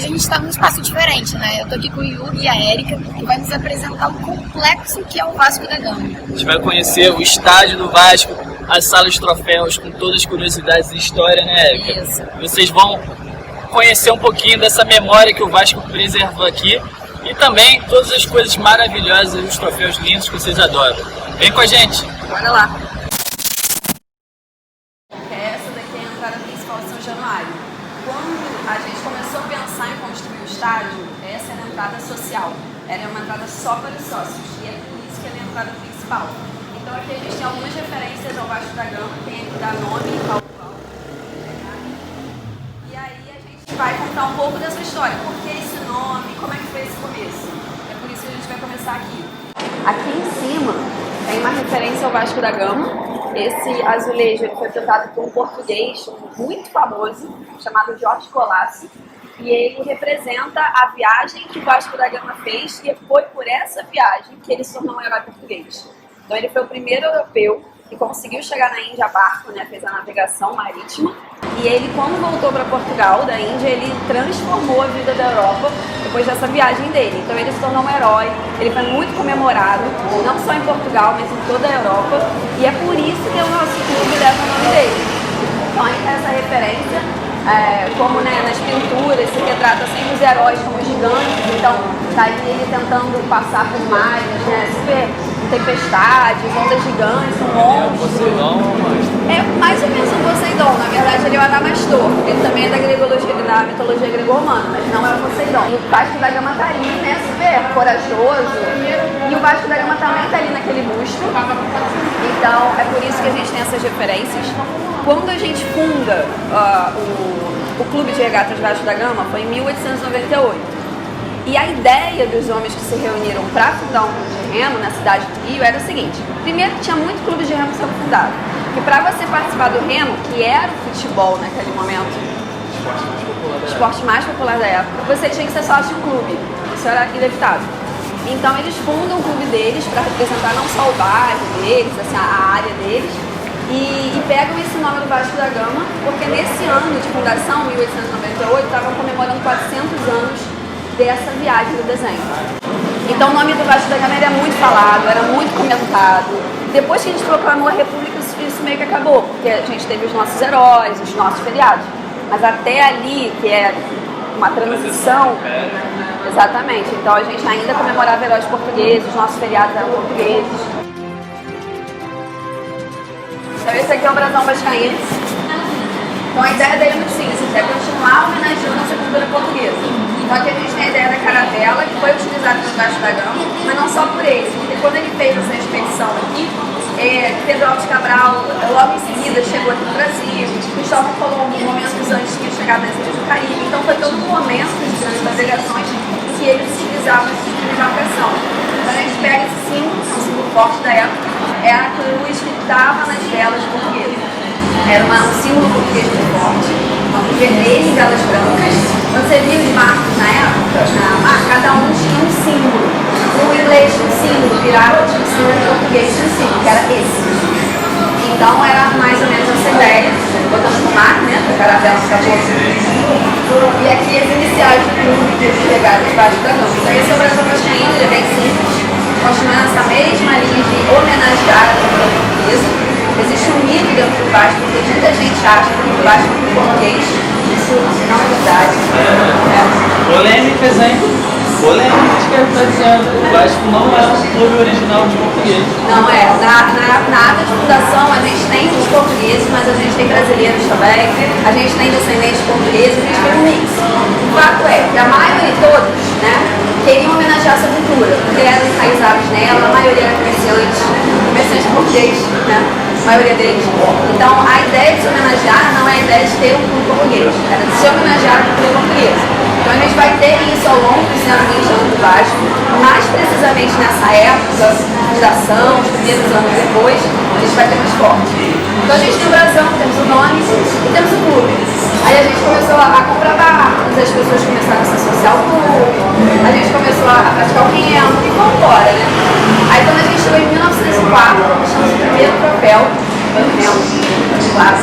hoje a gente está num espaço diferente, né? Eu tô aqui com o Yugi e a Érica, que vai nos apresentar o complexo que é o Vasco da Gama. A gente vai conhecer o estádio do Vasco, as salas de troféus, com todas as curiosidades e história, né, Érica? Isso. Vocês vão conhecer um pouquinho dessa memória que o Vasco preservou aqui e também todas as coisas maravilhosas e os troféus lindos que vocês adoram. Vem com a gente! Bora lá! Essa daqui é a entrada principal de São Januário. Quando a gente começou a pensar em construir o estádio, essa era a entrada social. Era uma entrada só para os sócios e é por isso que ela é a entrada principal. Então aqui a gente tem algumas referências ao Vasco da Gama, tem aqui da nome ao qual. E aí a gente vai contar um pouco dessa história. Por que esse nome? Como é que foi esse começo? É por isso que a gente vai começar aqui. Aqui em cima tem uma referência ao Vasco da Gama. Esse azulejo ele foi pintado por um português muito famoso, chamado Jorge Colassi. E ele representa a viagem que o Vasco da Gama fez, e foi por essa viagem que ele se tornou um herói português. Então ele foi o primeiro europeu que conseguiu chegar na Índia a barco, né, fez a navegação marítima. E ele, quando voltou para Portugal, da Índia, ele transformou a vida da Europa depois dessa viagem dele. Então ele se tornou um herói, ele foi muito comemorado, não só em Portugal, mas em toda a Europa. E é por isso que o nosso clube leva o nome dele. Então aí tem essa referência, como, né, nas pinturas se retrata sempre os heróis como gigantes. Então tá ali ele tentando passar por mares, né, super tempestades, ondas gigantes, um monstro. É mais ou menos um Poseidon, na verdade ele é o Adamastor, ele também é da mitologia grego-romana, mas não é o Poseidon. E o Vasco da Gama tá ali, né, super corajoso, e o Vasco da Gama também tá ali naquele busto, então é por isso que a gente tem essas referências. Quando a gente funda o Clube de Regatas Vasco da Gama foi em 1898. E a ideia dos homens que se reuniram para fundar um clube de remo na cidade do Rio era o seguinte: primeiro, tinha muito clube de remo sendo fundado, e para você participar do remo, que era o futebol naquele momento, o esporte mais popular da época, você tinha que ser sócio de um clube, isso era inevitável. Então eles fundam o clube deles para representar não só o bairro deles, assim, a área deles, e pegam esse nome do Vasco da Gama, porque nesse ano de fundação, 1898, estavam comemorando 400 anos dessa viagem do desenho. Então o nome do Vasco da Gama era muito falado, era muito comentado. Depois que a gente proclamou a República, isso meio que acabou, porque a gente teve os nossos heróis, os nossos feriados. Mas até ali, que é uma transição, exatamente, então a gente ainda comemorava heróis portugueses, os nossos feriados eram portugueses. Então esse aqui é o brasão vascaíno. Então a ideia dele é muito simples, é continuar homenageando a cultura portuguesa. Então aqui a gente tem a ideia da caravela, que foi utilizada no Vasco da Gama, mas não só por ele, porque quando ele fez essa expedição aqui, Pedro Alves Cabral, logo em seguida, chegou aqui no Brasil, Cristóvão Colombo, momentos antes tinha chegado nas Ilhas do Caribe, então foi todo um momento de grandes navegações em que eles utilizavam esse tipo de embarcação. Então a gente pega esse símbolo, um símbolo forte da época, é a cruz que estava nas velas portuguesas. Era um símbolo português muito forte, vermelho e velas brancas. Você viu os barcos na época, cada um tinha um símbolo. No inglês tinha um símbolo, pirata tinha um símbolo, no português tinha um símbolo, que era esse. Então era mais ou menos essa ideia, botando no mar, né, da caravela que acabou. E aqui as iniciais do clube de regatas Vasco da Gama. Então esse é o brasão vascaíno, ele é bem simples, continuando essa mesma linha de homenagear a cultura portuguesa. Existe um mito dentro do Vasco, porque muita gente acha que o Vasco é português. Isso não é verdade. Polêmicas, hein? Polêmicas que ele está dizendo. O Vasco não é um clube original de português. Não é. Na ata de fundação a gente tem os portugueses, mas a gente tem brasileiros também. A gente tem descendentes portugueses, a gente tem um mix. O fato é que a maioria, todos, né, queriam homenagear essa cultura, porque eram enraizados nela, a maioria era comerciante português, né? A maioria deles. Então a ideia de se homenagear não é a ideia de ter um clube português, era de se homenagear a cultura portuguesa. Então a gente vai ter isso ao longo dos anos 20 anos do Vasco, mais precisamente nessa época de fundação, os primeiros anos depois, a gente vai ter mais forte. Então a gente tem o brasão, temos o nome e temos o clube. Aí a gente começou a comprar barcos, as pessoas começaram a se associar ao clube, a gente começou a praticar o remo e vamos embora, né? Aí quando a gente chegou em 1904, nós tínhamos o primeiro troféu do remo, claro,